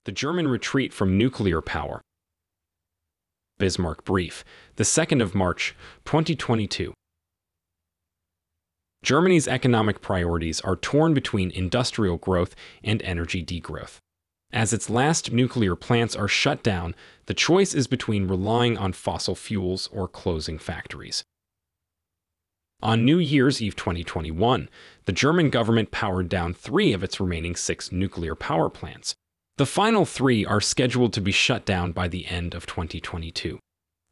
The German retreat from nuclear power. Bismarck Brief, the 2nd of March, 2022. Germany's economic priorities are torn between industrial growth and energy degrowth. As its last nuclear plants are shut down, the choice is between relying on fossil fuels or closing factories. On New Year's Eve 2021, the German government powered down 3 of its remaining 6 nuclear power plants. The final 3 are scheduled to be shut down by the end of 2022.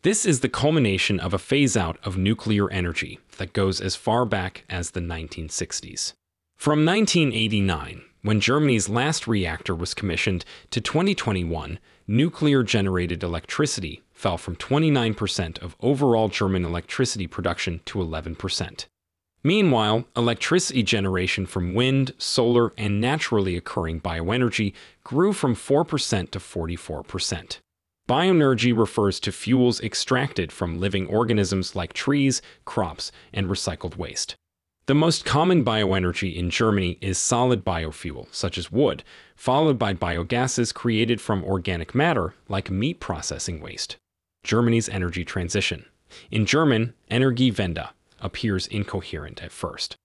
This is the culmination of a phase-out of nuclear energy that goes as far back as the 1960s. From 1989, when Germany's last reactor was commissioned, to 2021, nuclear-generated electricity fell from 29% of overall German electricity production to 11%. Meanwhile, electricity generation from wind, solar, and naturally occurring bioenergy grew from 4% to 44%. Bioenergy refers to fuels extracted from living organisms like trees, crops, and recycled waste. The most common bioenergy in Germany is solid biofuel, such as wood, followed by biogases created from organic matter, like meat processing waste. Germany's energy transition. In German, Energiewende appears incoherent at first.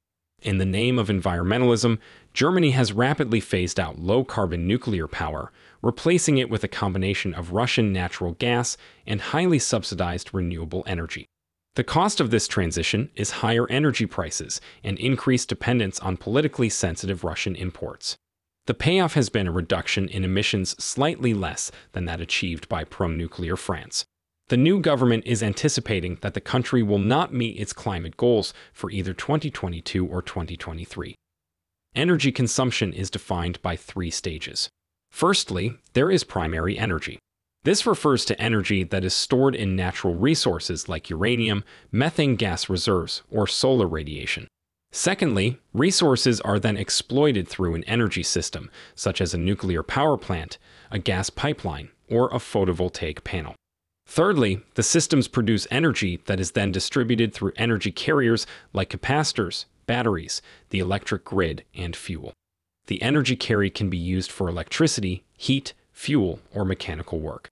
In the name of environmentalism, Germany has rapidly phased out low-carbon nuclear power, replacing it with a combination of Russian natural gas and highly subsidized renewable energy. The cost of this transition is higher energy prices and increased dependence on politically sensitive Russian imports. The payoff has been a reduction in emissions slightly less than that achieved by pro-nuclear France. The new government is anticipating that the country will not meet its climate goals for either 2022 or 2023. Energy consumption is defined by 3 stages. Firstly, there is primary energy. This refers to energy that is stored in natural resources like uranium, methane gas reserves, or solar radiation. Secondly, resources are then exploited through an energy system, such as a nuclear power plant, a gas pipeline, or a photovoltaic panel. Thirdly, the systems produce energy that is then distributed through energy carriers like capacitors, batteries, the electric grid, and fuel. The energy carried can be used for electricity, heat, fuel, or mechanical work.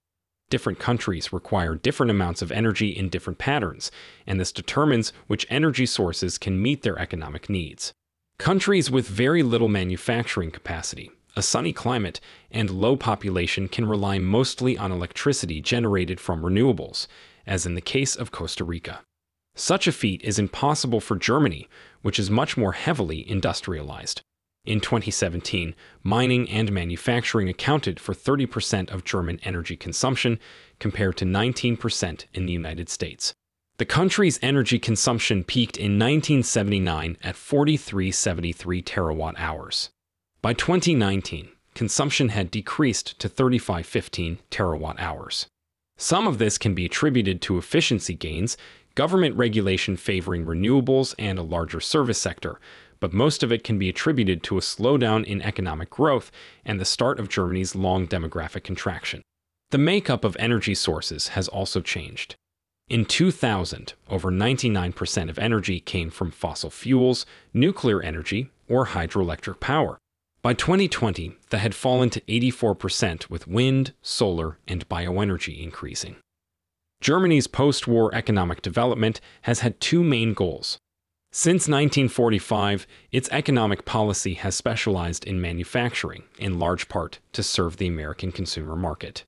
Different countries require different amounts of energy in different patterns, and this determines which energy sources can meet their economic needs. Countries with very little manufacturing capacity, a sunny climate, and low population can rely mostly on electricity generated from renewables, as in the case of Costa Rica. Such a feat is impossible for Germany, which is much more heavily industrialized. In 2017, mining and manufacturing accounted for 30% of German energy consumption, compared to 19% in the United States. The country's energy consumption peaked in 1979 at 4373 terawatt-hours. By 2019, consumption had decreased to 3515 terawatt-hours. Some of this can be attributed to efficiency gains, government regulation favoring renewables, and a larger service sector, but most of it can be attributed to a slowdown in economic growth and the start of Germany's long demographic contraction. The makeup of energy sources has also changed. In 2000, over 99% of energy came from fossil fuels, nuclear energy, or hydroelectric power. By 2020, that had fallen to 84%, with wind, solar, and bioenergy increasing. Germany's post-war economic development has had 2 main goals. Since 1945, its economic policy has specialized in manufacturing, in large part to serve the American consumer market.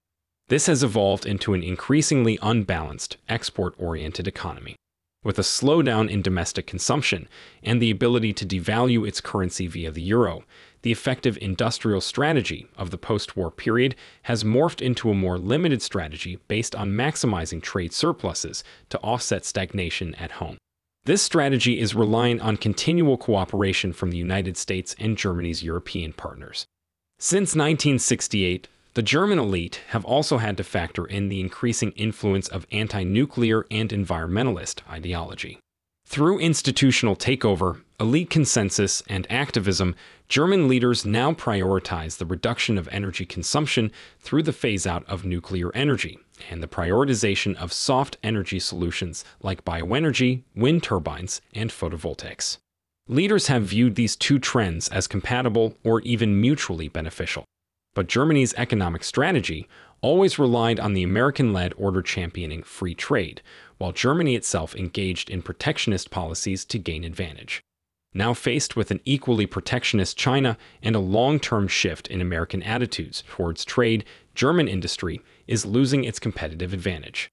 This has evolved into an increasingly unbalanced, export-oriented economy. With a slowdown in domestic consumption and the ability to devalue its currency via the euro, the effective industrial strategy of the post-war period has morphed into a more limited strategy based on maximizing trade surpluses to offset stagnation at home. This strategy is reliant on continual cooperation from the United States and Germany's European partners. Since 1968, the German elite have also had to factor in the increasing influence of anti-nuclear and environmentalist ideology. Through institutional takeover, elite consensus, and activism, German leaders now prioritize the reduction of energy consumption through the phase-out of nuclear energy and the prioritization of soft energy solutions like bioenergy, wind turbines, and photovoltaics. Leaders have viewed these 2 trends as compatible or even mutually beneficial. But Germany's economic strategy always relied on the American-led order championing free trade, while Germany itself engaged in protectionist policies to gain advantage. Now faced with an equally protectionist China and a long-term shift in American attitudes towards trade, German industry is losing its competitive advantage.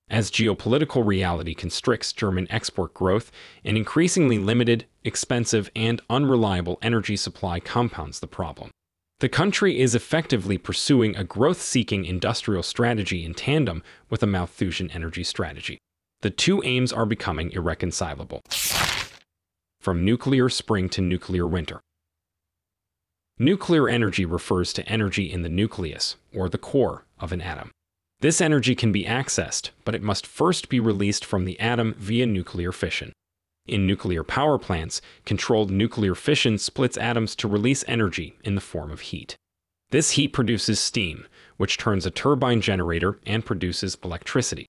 As geopolitical reality constricts German export growth, an increasingly limited, expensive, and unreliable energy supply compounds the problem. The country is effectively pursuing a growth-seeking industrial strategy in tandem with a Malthusian energy strategy. The two aims are becoming irreconcilable. From nuclear spring to nuclear winter. Nuclear energy refers to energy in the nucleus, or the core, of an atom. This energy can be accessed, but it must first be released from the atom via nuclear fission. In nuclear power plants, controlled nuclear fission splits atoms to release energy in the form of heat. This heat produces steam, which turns a turbine generator and produces electricity.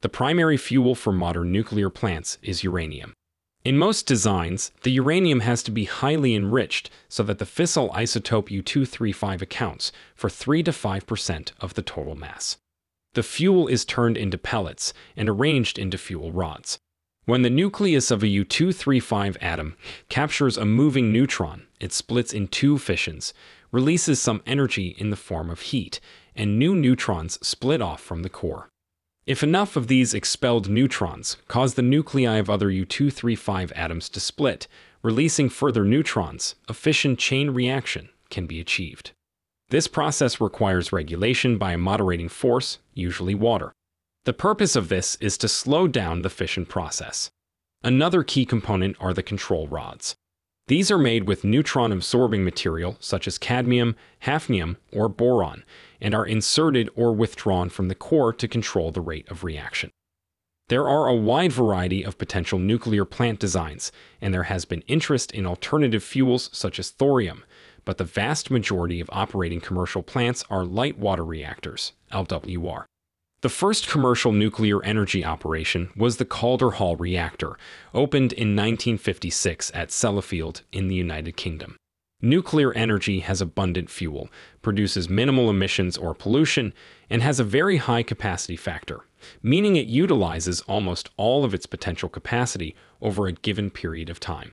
The primary fuel for modern nuclear plants is uranium. In most designs, the uranium has to be highly enriched so that the fissile isotope U-235 accounts for 3 to 5% of the total mass. The fuel is turned into pellets and arranged into fuel rods. When the nucleus of a U-235 atom captures a moving neutron, it splits in two fissions, releases some energy in the form of heat, and new neutrons split off from the core. If enough of these expelled neutrons cause the nuclei of other U-235 atoms to split, releasing further neutrons, a fission chain reaction can be achieved. This process requires regulation by a moderating force, usually water. The purpose of this is to slow down the fission process. Another key component are the control rods. These are made with neutron-absorbing material such as cadmium, hafnium, or boron, and are inserted or withdrawn from the core to control the rate of reaction. There are a wide variety of potential nuclear plant designs, and there has been interest in alternative fuels such as thorium, but the vast majority of operating commercial plants are light water reactors, LWR. The first commercial nuclear energy operation was the Calder Hall reactor, opened in 1956 at Sellafield in the United Kingdom. Nuclear energy has abundant fuel, produces minimal emissions or pollution, and has a very high capacity factor, meaning it utilizes almost all of its potential capacity over a given period of time.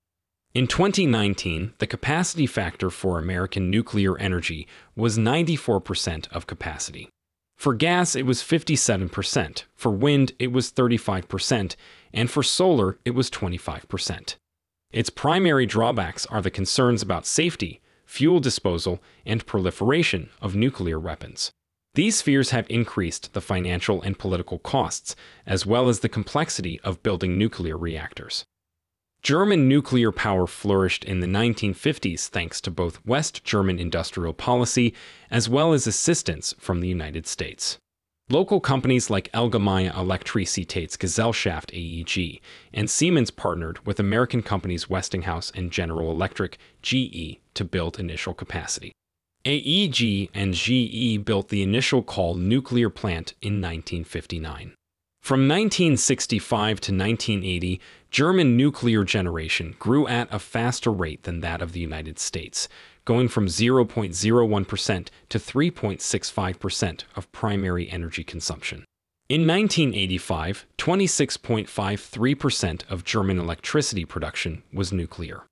In 2019, the capacity factor for American nuclear energy was 94% of capacity. For gas, it was 57%, for wind, it was 35%, and for solar, it was 25%. Its primary drawbacks are the concerns about safety, fuel disposal, and proliferation of nuclear weapons. These fears have increased the financial and political costs, as well as the complexity of building nuclear reactors. German nuclear power flourished in the 1950s thanks to both West German industrial policy as well as assistance from the United States. Local companies like Allgemeine Elektrizitätsgesellschaft (AEG) and Siemens partnered with American companies Westinghouse and General Electric (GE) to build initial capacity. AEG and GE built the initial Kohl nuclear plant in 1959. From 1965 to 1980, German nuclear generation grew at a faster rate than that of the United States, going from 0.01% to 3.65% of primary energy consumption. In 1985, 26.53% of German electricity production was nuclear.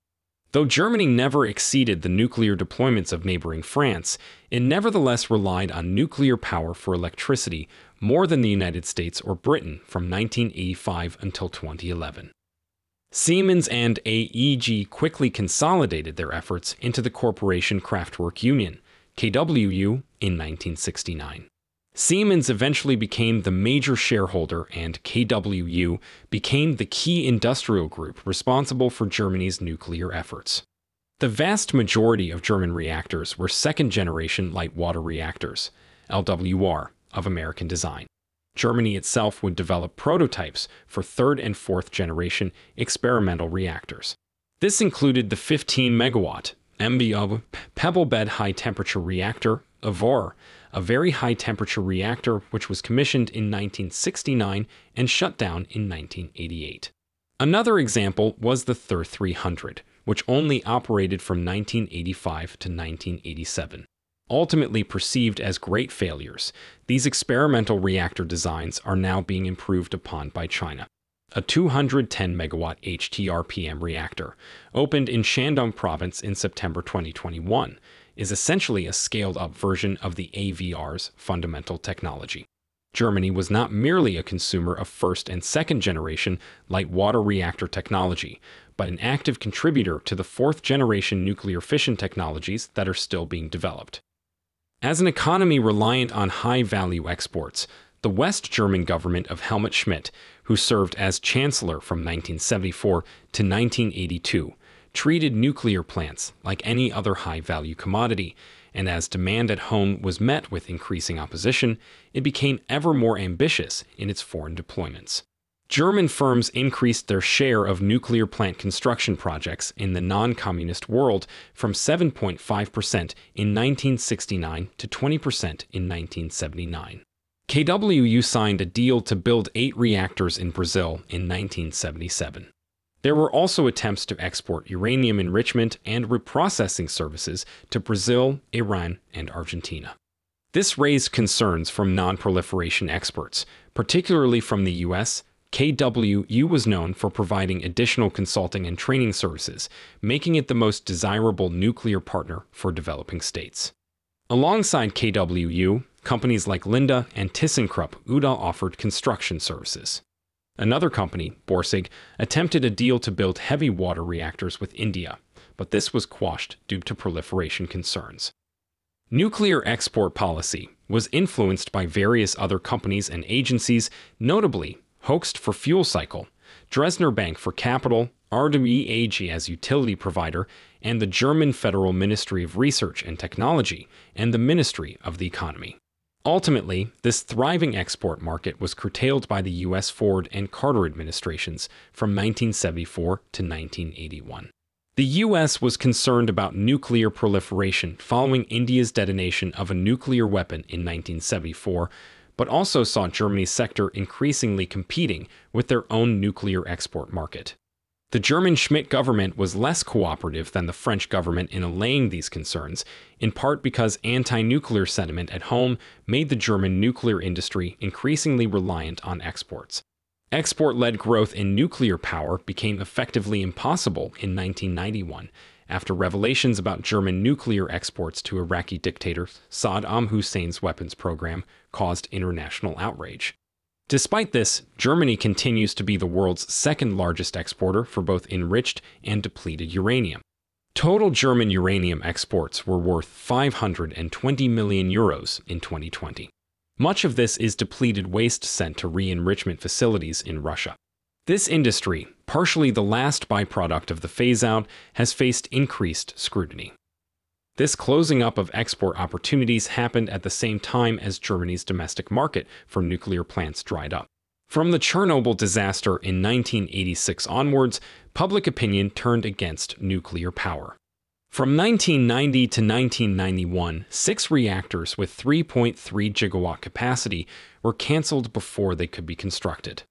Though Germany never exceeded the nuclear deployments of neighboring France, it nevertheless relied on nuclear power for electricity more than the United States or Britain from 1985 until 2011. Siemens and AEG quickly consolidated their efforts into the Corporation Kraftwerk Union, KWU, in 1969. Siemens eventually became the major shareholder and KWU became the key industrial group responsible for Germany's nuclear efforts. The vast majority of German reactors were second-generation light water reactors, LWR, of American design. Germany itself would develop prototypes for third and fourth generation experimental reactors. This included the 15-megawatt MBO pebble bed high-temperature reactor, AVOR, a very high-temperature reactor which was commissioned in 1969 and shut down in 1988. Another example was the Thur 300, which only operated from 1985 to 1987. Ultimately perceived as great failures, these experimental reactor designs are now being improved upon by China. A 210-megawatt HTRPM reactor, opened in Shandong Province in September 2021, is essentially a scaled-up version of the AVR's fundamental technology. Germany was not merely a consumer of first- and second-generation light water reactor technology, but an active contributor to the fourth-generation nuclear fission technologies that are still being developed. As an economy reliant on high-value exports, the West German government of Helmut Schmidt, who served as chancellor from 1974 to 1982, treated nuclear plants like any other high-value commodity, and as demand at home was met with increasing opposition, it became ever more ambitious in its foreign deployments. German firms increased their share of nuclear plant construction projects in the non-communist world from 7.5% in 1969 to 20% in 1979. KWU signed a deal to build 8 reactors in Brazil in 1977. There were also attempts to export uranium enrichment and reprocessing services to Brazil, Iran, and Argentina. This raised concerns from non-proliferation experts, particularly from the US. KWU was known for providing additional consulting and training services, making it the most desirable nuclear partner for developing states. Alongside KWU, companies like Linde and ThyssenKrupp Uhde offered construction services. Another company, Borsig, attempted a deal to build heavy water reactors with India, but this was quashed due to proliferation concerns. Nuclear export policy was influenced by various other companies and agencies, notably Hoechst for fuel cycle, Dresdner Bank for capital, RWE AG as utility provider, and the German Federal Ministry of Research and Technology and the Ministry of the Economy. Ultimately, this thriving export market was curtailed by the U.S. Ford and Carter administrations from 1974 to 1981. The U.S. was concerned about nuclear proliferation following India's detonation of a nuclear weapon in 1974, but also saw Germany's sector increasingly competing with their own nuclear export market. The German Schmidt government was less cooperative than the French government in allaying these concerns, in part because anti-nuclear sentiment at home made the German nuclear industry increasingly reliant on exports. Export-led growth in nuclear power became effectively impossible in 1991, after revelations about German nuclear exports to Iraqi dictator Saddam Hussein's weapons program caused international outrage. Despite this, Germany continues to be the world's second-largest exporter for both enriched and depleted uranium. Total German uranium exports were worth 520 million euros in 2020. Much of this is depleted waste sent to re-enrichment facilities in Russia. This industry, partially the last byproduct of the phase-out, has faced increased scrutiny. This closing up of export opportunities happened at the same time as Germany's domestic market for nuclear plants dried up. From the Chernobyl disaster in 1986 onwards, public opinion turned against nuclear power. From 1990 to 1991, 6 reactors with 3.3 gigawatt capacity were canceled before they could be constructed.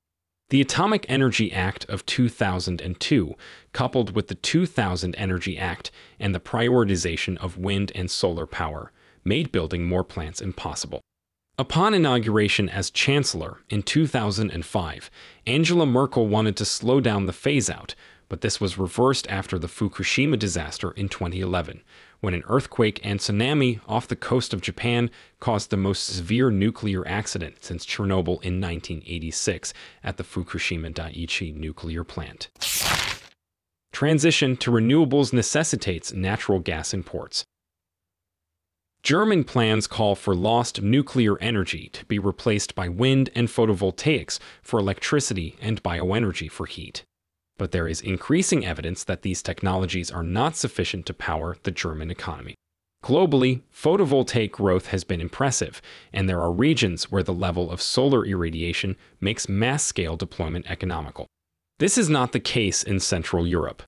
The Atomic Energy Act of 2002, coupled with the 2000 Energy Act and the prioritization of wind and solar power, made building more plants impossible. Upon inauguration as Chancellor in 2005, Angela Merkel wanted to slow down the phase-out, but this was reversed after the Fukushima disaster in 2011, when an earthquake and tsunami off the coast of Japan caused the most severe nuclear accident since Chernobyl in 1986 at the Fukushima Daiichi nuclear plant. Transition to renewables necessitates natural gas imports. German plans call for lost nuclear energy to be replaced by wind and photovoltaics for electricity and bioenergy for heat. But there is increasing evidence that these technologies are not sufficient to power the German economy. Globally, photovoltaic growth has been impressive, and there are regions where the level of solar irradiation makes mass-scale deployment economical. This is not the case in Central Europe.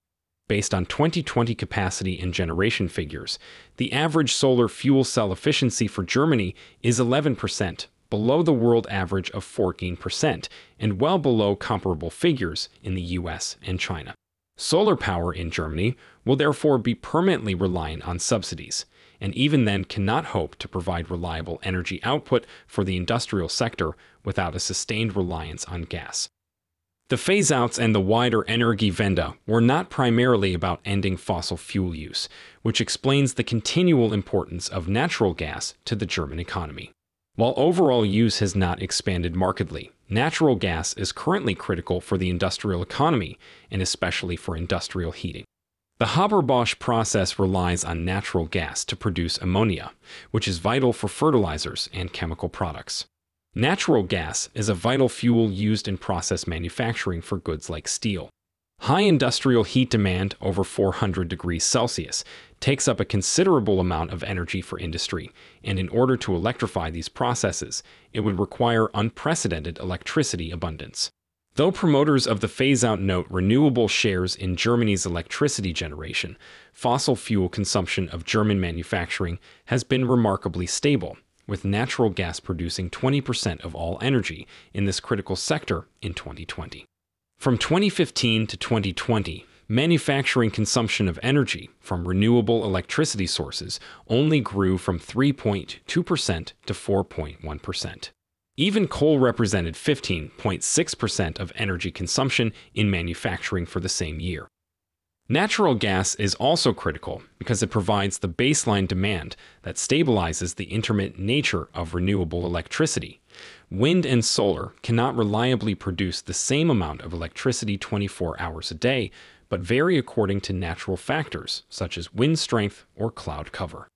Based on 2020 capacity and generation figures, the average solar fuel cell efficiency for Germany is 11%, below the world average of 14%, and well below comparable figures in the US and China. Solar power in Germany will therefore be permanently reliant on subsidies. and even then cannot hope to provide reliable energy output for the industrial sector without a sustained reliance on gas. The phase-outs and the wider Energiewende were not primarily about ending fossil fuel use, which explains the continual importance of natural gas to the German economy. While overall use has not expanded markedly, natural gas is currently critical for the industrial economy and especially for industrial heating. The Haber-Bosch process relies on natural gas to produce ammonia, which is vital for fertilizers and chemical products. Natural gas is a vital fuel used in process manufacturing for goods like steel. High industrial heat demand over 400 degrees Celsius takes up a considerable amount of energy for industry, and in order to electrify these processes, it would require unprecedented electricity abundance. Though promoters of the phase-out note renewable shares in Germany's electricity generation, fossil fuel consumption of German manufacturing has been remarkably stable, with natural gas producing 20% of all energy in this critical sector in 2020. From 2015 to 2020, manufacturing consumption of energy from renewable electricity sources only grew from 3.2% to 4.1%. Even coal represented 15.6% of energy consumption in manufacturing for the same year. Natural gas is also critical because it provides the baseline demand that stabilizes the intermittent nature of renewable electricity. Wind and solar cannot reliably produce the same amount of electricity 24 hours a day, but vary according to natural factors such as wind strength or cloud cover.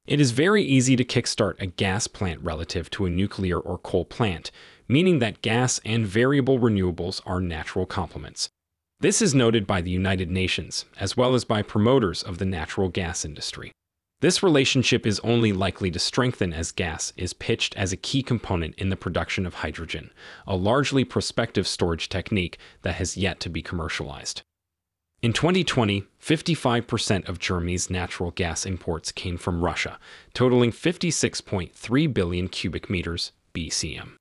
It is very easy to kickstart a gas plant relative to a nuclear or coal plant, meaning that gas and variable renewables are natural complements. This is noted by the United Nations, as well as by promoters of the natural gas industry. This relationship is only likely to strengthen as gas is pitched as a key component in the production of hydrogen, a largely prospective storage technique that has yet to be commercialized. In 2020, 55% of Germany's natural gas imports came from Russia, totaling 56.3 billion cubic meters (BCM).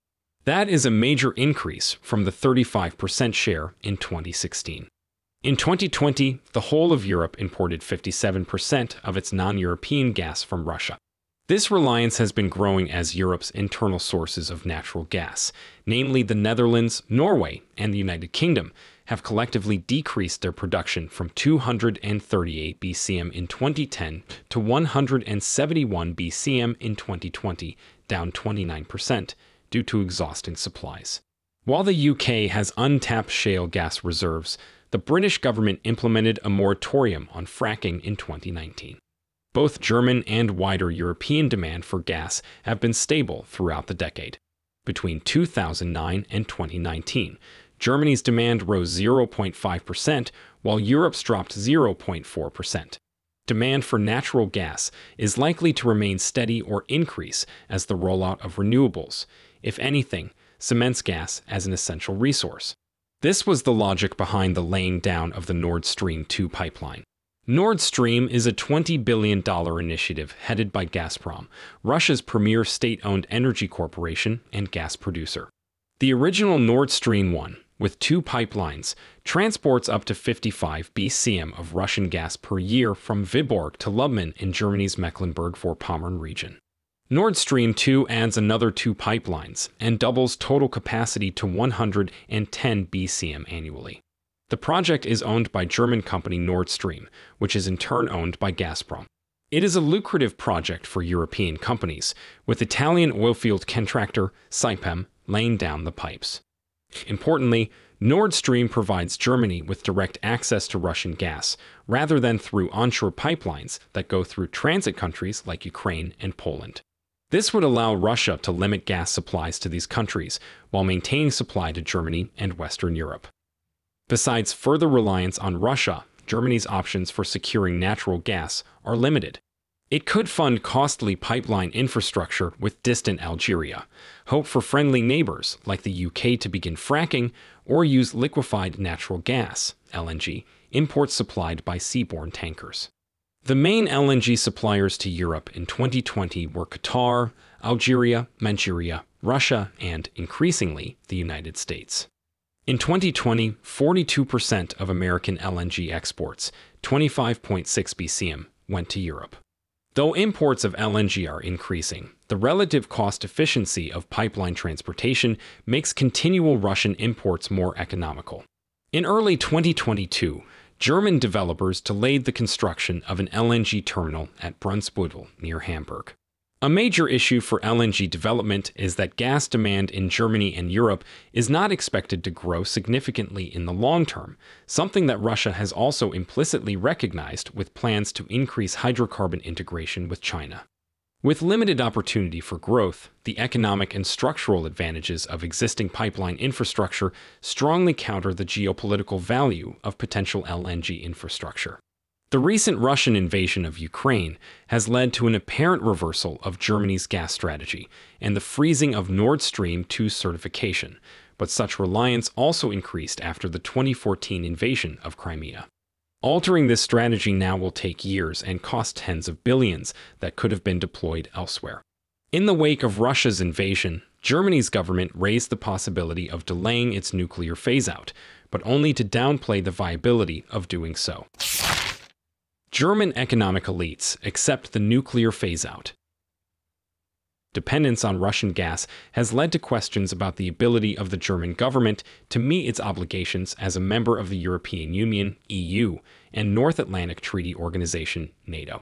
That is a major increase from the 35% share in 2016. In 2020, the whole of Europe imported 57% of its non-European gas from Russia. This reliance has been growing as Europe's internal sources of natural gas, namely the Netherlands, Norway, and the United Kingdom, have collectively decreased their production from 238 BCM in 2010 to 171 BCM in 2020, down 29%. Due to exhausting supplies. While the UK has untapped shale gas reserves, the British government implemented a moratorium on fracking in 2019. Both German and wider European demand for gas have been stable throughout the decade. Between 2009 and 2019, Germany's demand rose 0.5%, while Europe's dropped 0.4%. Demand for natural gas is likely to remain steady or increase as the rollout of renewables, if anything, cements gas as an essential resource. This was the logic behind the laying down of the Nord Stream 2 pipeline. Nord Stream is a $20 billion initiative headed by Gazprom, Russia's premier state-owned energy corporation and gas producer. The original Nord Stream 1, with 2 pipelines, transports up to 55 BCM of Russian gas per year from Viborg to Lubmin in Germany's Mecklenburg-Vorpommern region. Nord Stream 2 adds another 2 pipelines and doubles total capacity to 110 BCM annually. The project is owned by German company Nord Stream, which is in turn owned by Gazprom. It is a lucrative project for European companies, with Italian oilfield contractor Saipem laying down the pipes. Importantly, Nord Stream provides Germany with direct access to Russian gas, rather than through onshore pipelines that go through transit countries like Ukraine and Poland. This would allow Russia to limit gas supplies to these countries while maintaining supply to Germany and Western Europe. Besides further reliance on Russia, Germany's options for securing natural gas are limited. It could fund costly pipeline infrastructure with distant Algeria, hope for friendly neighbors like the UK to begin fracking, or use liquefied natural gas, LNG, imports supplied by seaborne tankers. The main LNG suppliers to Europe in 2020 were Qatar, Algeria, Nigeria, Russia, and, increasingly, the United States. In 2020, 42% of American LNG exports, 25.6 BCM, went to Europe. Though imports of LNG are increasing, the relative cost efficiency of pipeline transportation makes continual Russian imports more economical. In early 2022, German developers delayed the construction of an LNG terminal at Brunsbüttel near Hamburg. A major issue for LNG development is that gas demand in Germany and Europe is not expected to grow significantly in the long term, something that Russia has also implicitly recognized with plans to increase hydrocarbon integration with China. With limited opportunity for growth, the economic and structural advantages of existing pipeline infrastructure strongly counter the geopolitical value of potential LNG infrastructure. The recent Russian invasion of Ukraine has led to an apparent reversal of Germany's gas strategy and the freezing of Nord Stream 2 certification, but such reliance also increased after the 2014 invasion of Crimea. Altering this strategy now will take years and cost tens of billions that could have been deployed elsewhere. In the wake of Russia's invasion, Germany's government raised the possibility of delaying its nuclear phase-out, but only to downplay the viability of doing so. German economic elites accept the nuclear phase-out. Dependence on Russian gas has led to questions about the ability of the German government to meet its obligations as a member of the European Union, EU, and North Atlantic Treaty Organization, NATO.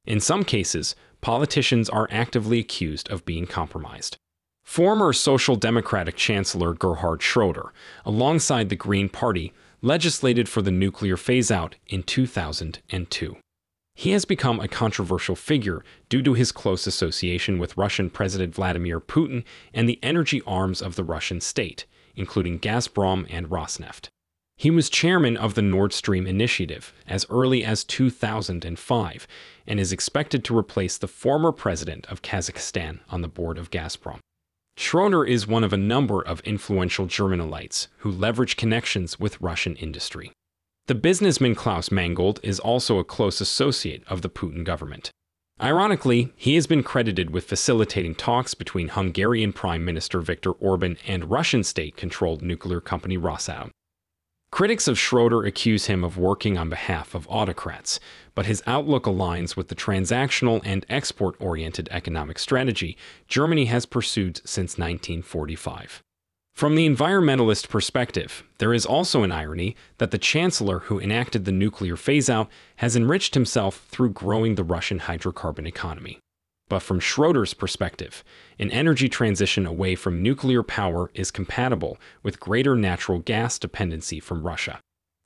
In some cases, politicians are actively accused of being compromised. Former Social Democratic Chancellor Gerhard Schröder, alongside the Green Party, legislated for the nuclear phase-out in 2002. He has become a controversial figure due to his close association with Russian President Vladimir Putin and the energy arms of the Russian state, including Gazprom and Rosneft. He was chairman of the Nord Stream initiative as early as 2005 and is expected to replace the former president of Kazakhstan on the board of Gazprom. Schröder is one of a number of influential German elites who leverage connections with Russian industry. The businessman Klaus Mangold is also a close associate of the Putin government. Ironically, he has been credited with facilitating talks between Hungarian Prime Minister Viktor Orban and Russian state-controlled nuclear company Rosatom. Critics of Schröder accuse him of working on behalf of autocrats, but his outlook aligns with the transactional and export-oriented economic strategy Germany has pursued since 1945. From the environmentalist perspective, there is also an irony that the chancellor who enacted the nuclear phase-out has enriched himself through growing the Russian hydrocarbon economy. But from Schröder's perspective, an energy transition away from nuclear power is compatible with greater natural gas dependency from Russia.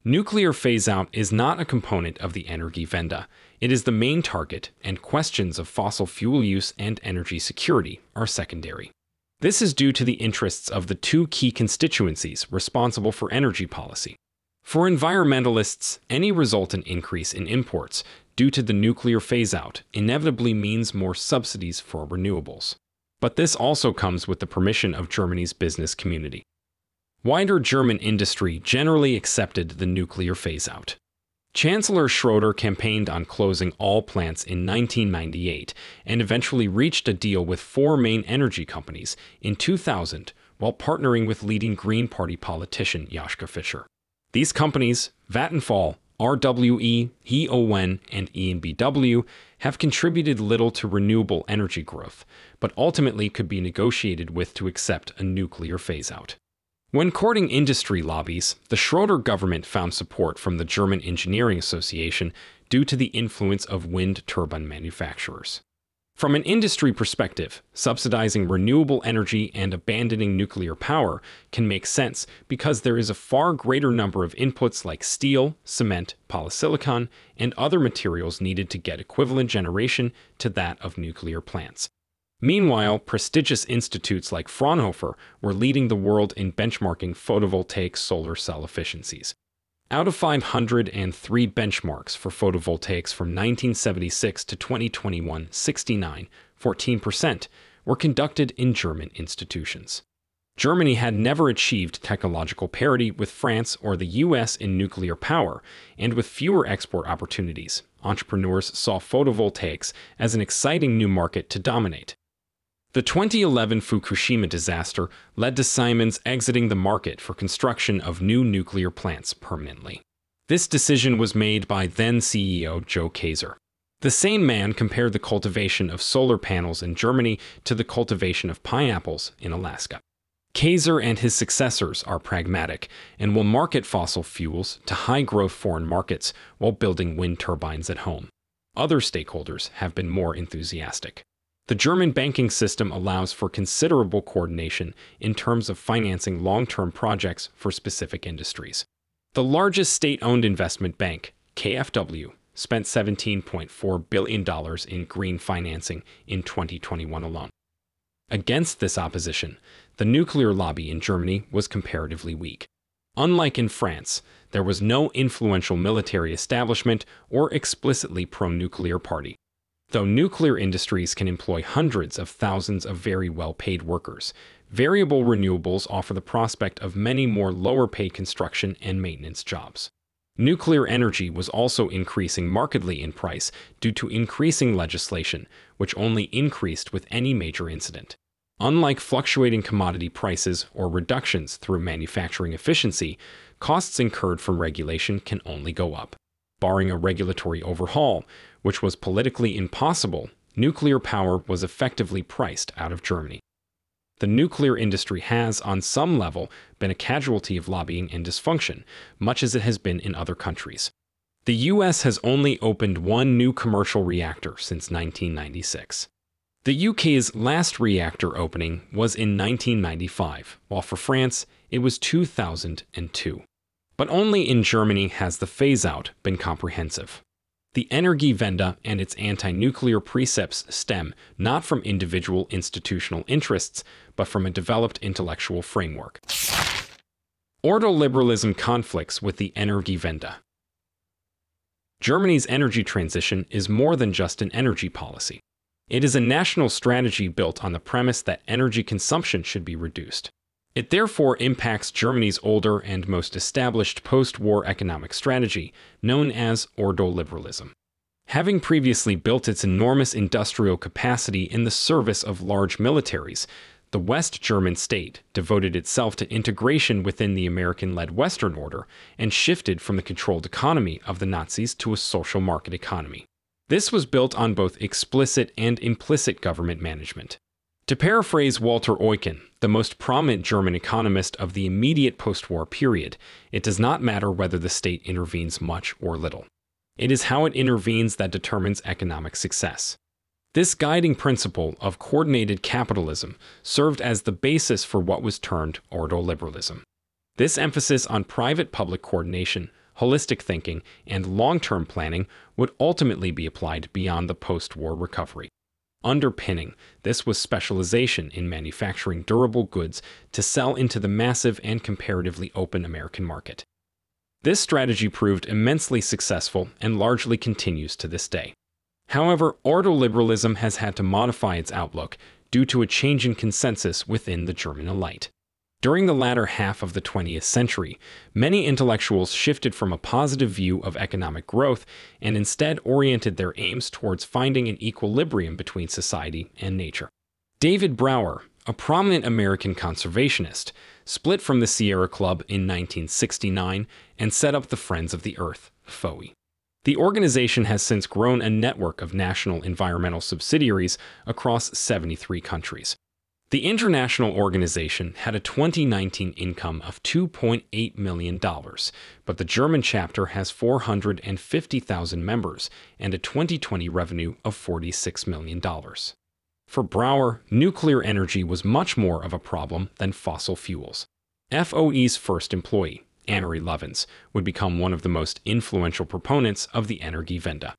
Nuclear phase-out is not a component of the Energiewende. It is the main target, and questions of fossil fuel use and energy security are secondary. This is due to the interests of the two key constituencies responsible for energy policy. For environmentalists, any resultant increase in imports due to the nuclear phase-out inevitably means more subsidies for renewables. But this also comes with the permission of Germany's business community. Wider German industry generally accepted the nuclear phase-out. Chancellor Schröder campaigned on closing all plants in 1998 and eventually reached a deal with four main energy companies in 2000 while partnering with leading Green Party politician Joschka Fischer. These companies, Vattenfall, RWE, E.ON, and EnBW, have contributed little to renewable energy growth, but ultimately could be negotiated with to accept a nuclear phase-out. When courting industry lobbies, the Schröder government found support from the German Engineering Association due to the influence of wind turbine manufacturers. From an industry perspective, subsidizing renewable energy and abandoning nuclear power can make sense because there is a far greater number of inputs like steel, cement, polysilicon, and other materials needed to get equivalent generation to that of nuclear plants. Meanwhile, prestigious institutes like Fraunhofer were leading the world in benchmarking photovoltaic solar cell efficiencies. Out of 503 benchmarks for photovoltaics from 1976 to 2021, 14%, were conducted in German institutions. Germany had never achieved technological parity with France or the US in nuclear power, and with fewer export opportunities, entrepreneurs saw photovoltaics as an exciting new market to dominate. The 2011 Fukushima disaster led to Siemens exiting the market for construction of new nuclear plants permanently. This decision was made by then CEO Joe Kaeser. The same man compared the cultivation of solar panels in Germany to the cultivation of pineapples in Alaska. Kaiser and his successors are pragmatic and will market fossil fuels to high-growth foreign markets while building wind turbines at home. Other stakeholders have been more enthusiastic. The German banking system allows for considerable coordination in terms of financing long-term projects for specific industries. The largest state-owned investment bank, KfW, spent $17.4 billion in green financing in 2021 alone. Against this opposition, the nuclear lobby in Germany was comparatively weak. Unlike in France, there was no influential military establishment or explicitly pro-nuclear party. Though nuclear industries can employ hundreds of thousands of very well-paid workers, variable renewables offer the prospect of many more lower-paid construction and maintenance jobs. Nuclear energy was also increasing markedly in price due to increasing legislation, which only increased with any major incident. Unlike fluctuating commodity prices or reductions through manufacturing efficiency, costs incurred from regulation can only go up. Barring a regulatory overhaul, which was politically impossible, nuclear power was effectively priced out of Germany. The nuclear industry has, on some level, been a casualty of lobbying and dysfunction, much as it has been in other countries. The U.S. has only opened one new commercial reactor since 1996. The UK's last reactor opening was in 1995, while for France, it was 2002. But only in Germany has the phase-out been comprehensive. The Energiewende and its anti-nuclear precepts stem not from individual institutional interests, but from a developed intellectual framework. Ordoliberalism conflicts with the Energiewende. Germany's energy transition is more than just an energy policy. It is a national strategy built on the premise that energy consumption should be reduced. It therefore impacts Germany's older and most established post-war economic strategy, known as ordoliberalism. Having previously built its enormous industrial capacity in the service of large militaries, the West German state devoted itself to integration within the American-led Western order and shifted from the controlled economy of the Nazis to a social market economy. This was built on both explicit and implicit government management. To paraphrase Walter Eucken, the most prominent German economist of the immediate post-war period, it does not matter whether the state intervenes much or little. It is how it intervenes that determines economic success. This guiding principle of coordinated capitalism served as the basis for what was termed ordoliberalism. This emphasis on private-public coordination, holistic thinking, and long-term planning would ultimately be applied beyond the post-war recovery. Underpinning this was specialization in manufacturing durable goods to sell into the massive and comparatively open American market. This strategy proved immensely successful and largely continues to this day. However, ordoliberalism has had to modify its outlook due to a change in consensus within the German elite. During the latter half of the 20th century, many intellectuals shifted from a positive view of economic growth and instead oriented their aims towards finding an equilibrium between society and nature. David Brower, a prominent American conservationist, split from the Sierra Club in 1969 and set up the Friends of the Earth, FOE. The organization has since grown a network of national environmental subsidiaries across 73 countries. The international organization had a 2019 income of $2.8 million, but the German chapter has 450,000 members and a 2020 revenue of $46 million. For Brower, nuclear energy was much more of a problem than fossil fuels. FOE's first employee, Amory Lovins, would become one of the most influential proponents of the Energiewende.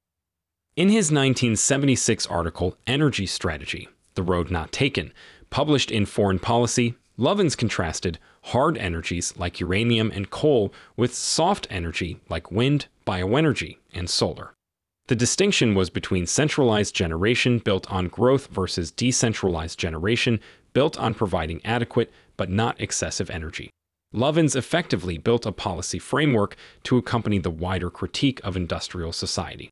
In his 1976 article, Energy Strategy, The Road Not Taken, published in Foreign Policy, Lovins contrasted hard energies like uranium and coal with soft energy like wind, bioenergy, and solar. The distinction was between centralized generation built on growth versus decentralized generation built on providing adequate but not excessive energy. Lovins effectively built a policy framework to accompany the wider critique of industrial society.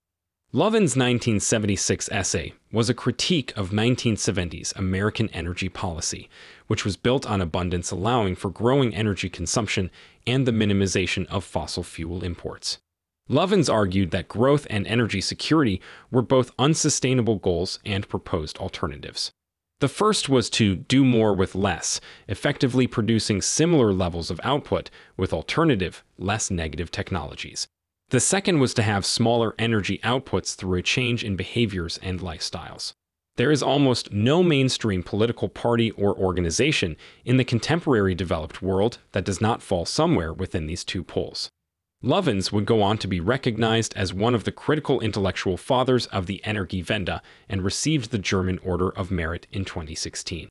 Lovins' 1976 essay was a critique of 1970s American energy policy, which was built on abundance allowing for growing energy consumption and the minimization of fossil fuel imports. Lovins argued that growth and energy security were both unsustainable goals and proposed alternatives. The first was to do more with less, effectively producing similar levels of output with alternative, less negative technologies. The second was to have smaller energy outputs through a change in behaviors and lifestyles. There is almost no mainstream political party or organization in the contemporary developed world that does not fall somewhere within these two poles. Lovins would go on to be recognized as one of the critical intellectual fathers of the Energiewende and received the German Order of Merit in 2016.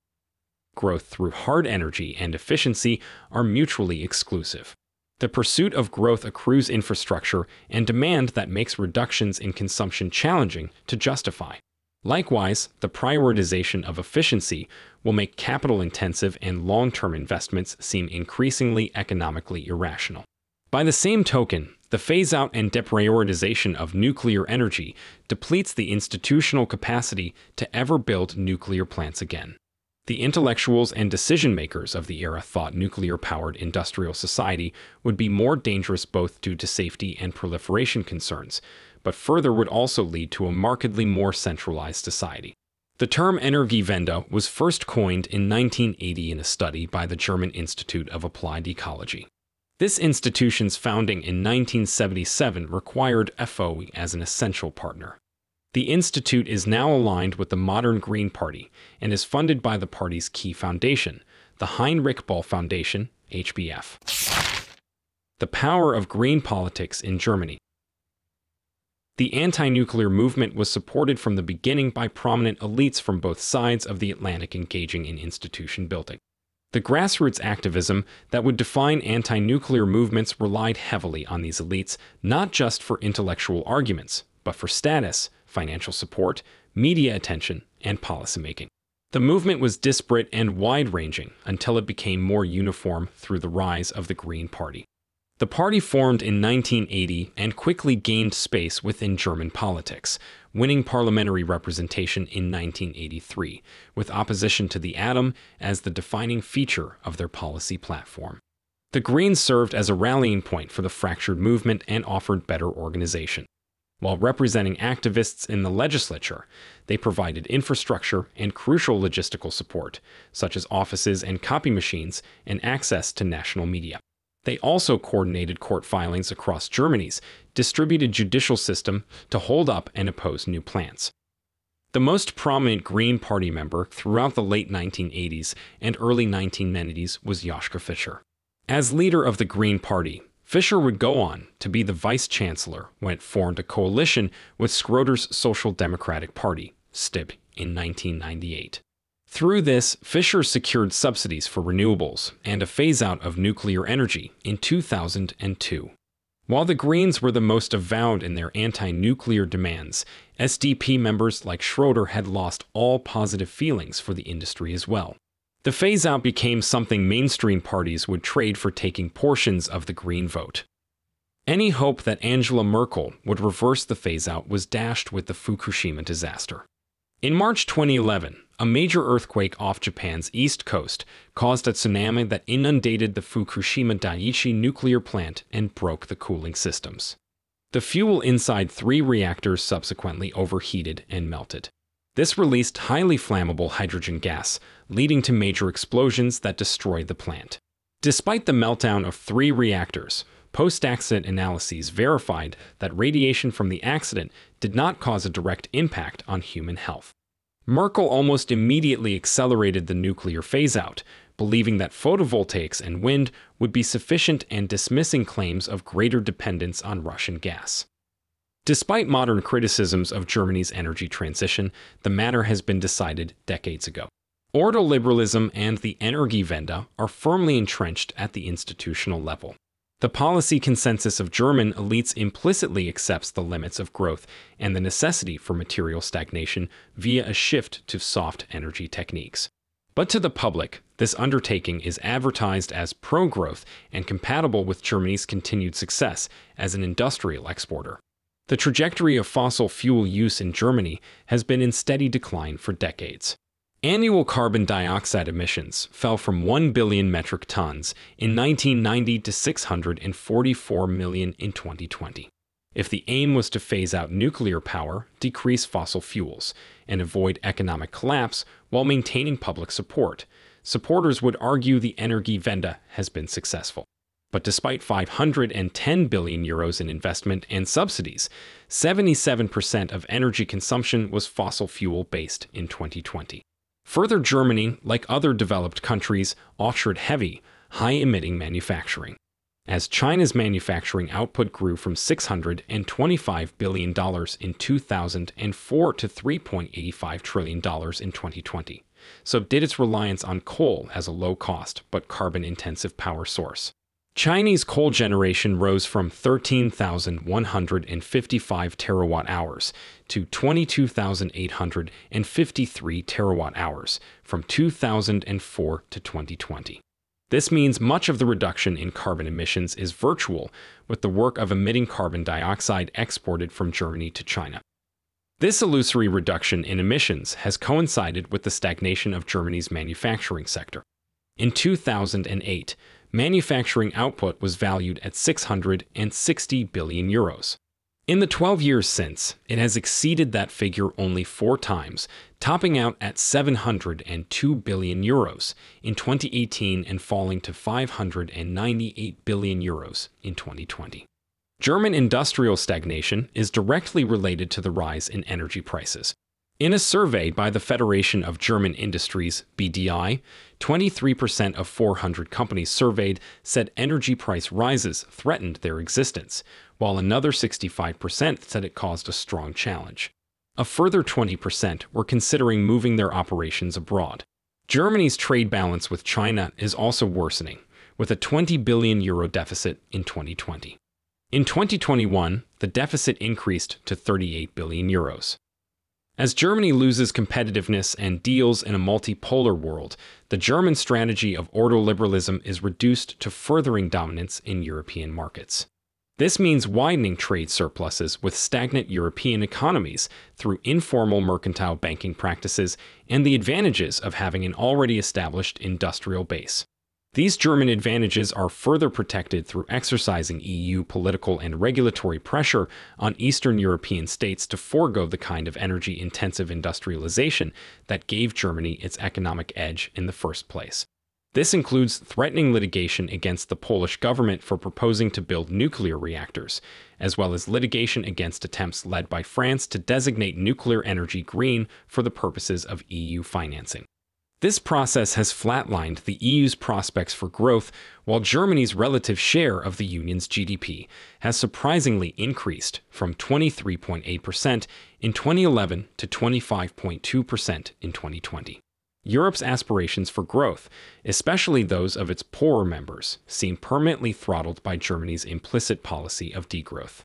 Growth through hard energy and efficiency are mutually exclusive. The pursuit of growth accrues infrastructure and demand that makes reductions in consumption challenging to justify. Likewise, the prioritization of efficiency will make capital-intensive and long-term investments seem increasingly economically irrational. By the same token, the phase-out and deprioritization of nuclear energy depletes the institutional capacity to ever build nuclear plants again. The intellectuals and decision-makers of the era thought nuclear-powered industrial society would be more dangerous both due to safety and proliferation concerns, but further would also lead to a markedly more centralized society. The term Energiewende was first coined in 1980 in a study by the German Institute of Applied Ecology. This institution's founding in 1977 required FOE as an essential partner. The institute is now aligned with the modern Green Party and is funded by the party's key foundation, the Heinrich Böll Foundation, HBF. The power of green politics in Germany. The anti-nuclear movement was supported from the beginning by prominent elites from both sides of the Atlantic engaging in institution building. The grassroots activism that would define anti-nuclear movements relied heavily on these elites, not just for intellectual arguments, but for status, financial support, media attention, and policymaking. The movement was disparate and wide-ranging until it became more uniform through the rise of the Green Party. The party formed in 1980 and quickly gained space within German politics, winning parliamentary representation in 1983, with opposition to the atom as the defining feature of their policy platform. The Greens served as a rallying point for the fractured movement and offered better organization. While representing activists in the legislature, they provided infrastructure and crucial logistical support, such as offices and copy machines and access to national media. They also coordinated court filings across Germany's distributed judicial system to hold up and oppose new plants. The most prominent Green Party member throughout the late 1980s and early 1990s was Joschka Fischer. As leader of the Green Party, Fischer would go on to be the vice-chancellor when it formed a coalition with Schroeder's Social Democratic Party, STIB, in 1998. Through this, Fischer secured subsidies for renewables and a phase-out of nuclear energy in 2002. While the Greens were the most avowed in their anti-nuclear demands, SDP members like Schroeder had lost all positive feelings for the industry as well. The phase-out became something mainstream parties would trade for taking portions of the Green vote. Any hope that Angela Merkel would reverse the phase-out was dashed with the Fukushima disaster. In March 2011, a major earthquake off Japan's east coast caused a tsunami that inundated the Fukushima Daiichi nuclear plant and broke the cooling systems. The fuel inside 3 reactors subsequently overheated and melted. This released highly flammable hydrogen gas, leading to major explosions that destroyed the plant. Despite the meltdown of 3 reactors, post-accident analyses verified that radiation from the accident did not cause a direct impact on human health. Merkel almost immediately accelerated the nuclear phase-out, believing that photovoltaics and wind would be sufficient and dismissing claims of greater dependence on Russian gas. Despite modern criticisms of Germany's energy transition, the matter has been decided decades ago. Ordoliberalism and the Energiewende are firmly entrenched at the institutional level. The policy consensus of German elites implicitly accepts the limits of growth and the necessity for material stagnation via a shift to soft energy techniques. But to the public, this undertaking is advertised as pro-growth and compatible with Germany's continued success as an industrial exporter. The trajectory of fossil fuel use in Germany has been in steady decline for decades. Annual carbon dioxide emissions fell from 1 billion metric tons in 1990 to 644 million in 2020. If the aim was to phase out nuclear power, decrease fossil fuels, and avoid economic collapse while maintaining public support, supporters would argue the Energiewende has been successful. But despite 510 billion euros in investment and subsidies, 77% of energy consumption was fossil fuel-based in 2020. Further, Germany, like other developed countries, offshored heavy, high-emitting manufacturing. As China's manufacturing output grew from $625 billion in 2004 to $3.85 trillion in 2020, so did its reliance on coal as a low-cost but carbon-intensive power source. Chinese coal generation rose from 13,155 terawatt-hours to 22,853 terawatt-hours from 2004 to 2020. This means much of the reduction in carbon emissions is virtual, with the work of emitting carbon dioxide exported from Germany to China. This illusory reduction in emissions has coincided with the stagnation of Germany's manufacturing sector. In 2008, manufacturing output was valued at 660 billion euros. In the 12 years since, it has exceeded that figure only 4 times, topping out at 702 billion euros in 2018 and falling to 598 billion euros in 2020. German industrial stagnation is directly related to the rise in energy prices. In a survey by the Federation of German Industries, BDI, 23% of 400 companies surveyed said energy price rises threatened their existence, while another 65% said it caused a strong challenge. A further 20% were considering moving their operations abroad. Germany's trade balance with China is also worsening, with a 20 billion euro deficit in 2020. In 2021, the deficit increased to 38 billion euros. As Germany loses competitiveness and deals in a multipolar world, the German strategy of ordoliberalism is reduced to furthering dominance in European markets. This means widening trade surpluses with stagnant European economies through informal mercantile banking practices and the advantages of having an already established industrial base. These German advantages are further protected through exercising EU political and regulatory pressure on Eastern European states to forego the kind of energy-intensive industrialization that gave Germany its economic edge in the first place. This includes threatening litigation against the Polish government for proposing to build nuclear reactors, as well as litigation against attempts led by France to designate nuclear energy green for the purposes of EU financing. This process has flatlined the EU's prospects for growth, while Germany's relative share of the Union's GDP has surprisingly increased from 23.8% in 2011 to 25.2% in 2020. Europe's aspirations for growth, especially those of its poorer members, seem permanently throttled by Germany's implicit policy of degrowth.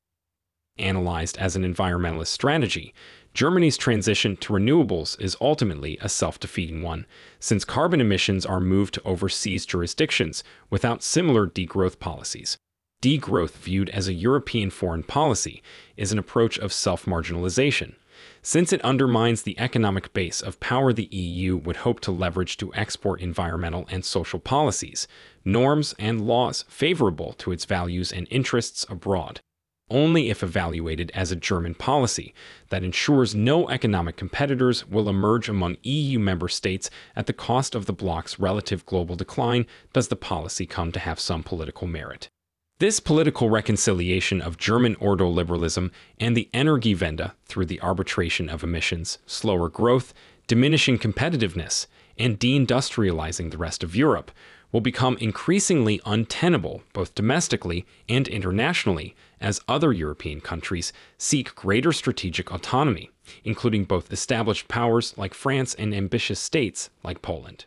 Analyzed as an environmentalist strategy, Germany's transition to renewables is ultimately a self-defeating one, since carbon emissions are moved to overseas jurisdictions without similar degrowth policies. Degrowth, viewed as a European foreign policy, is an approach of self-marginalization, since it undermines the economic base of power the EU would hope to leverage to export environmental and social policies, norms, and laws favorable to its values and interests abroad. Only if evaluated as a German policy that ensures no economic competitors will emerge among EU member states at the cost of the bloc's relative global decline does the policy come to have some political merit. This political reconciliation of German ordoliberalism and the Energiewende through the arbitration of emissions, slower growth, diminishing competitiveness, and deindustrializing the rest of Europe will become increasingly untenable both domestically and internationally as other European countries seek greater strategic autonomy, including both established powers like France and ambitious states like Poland.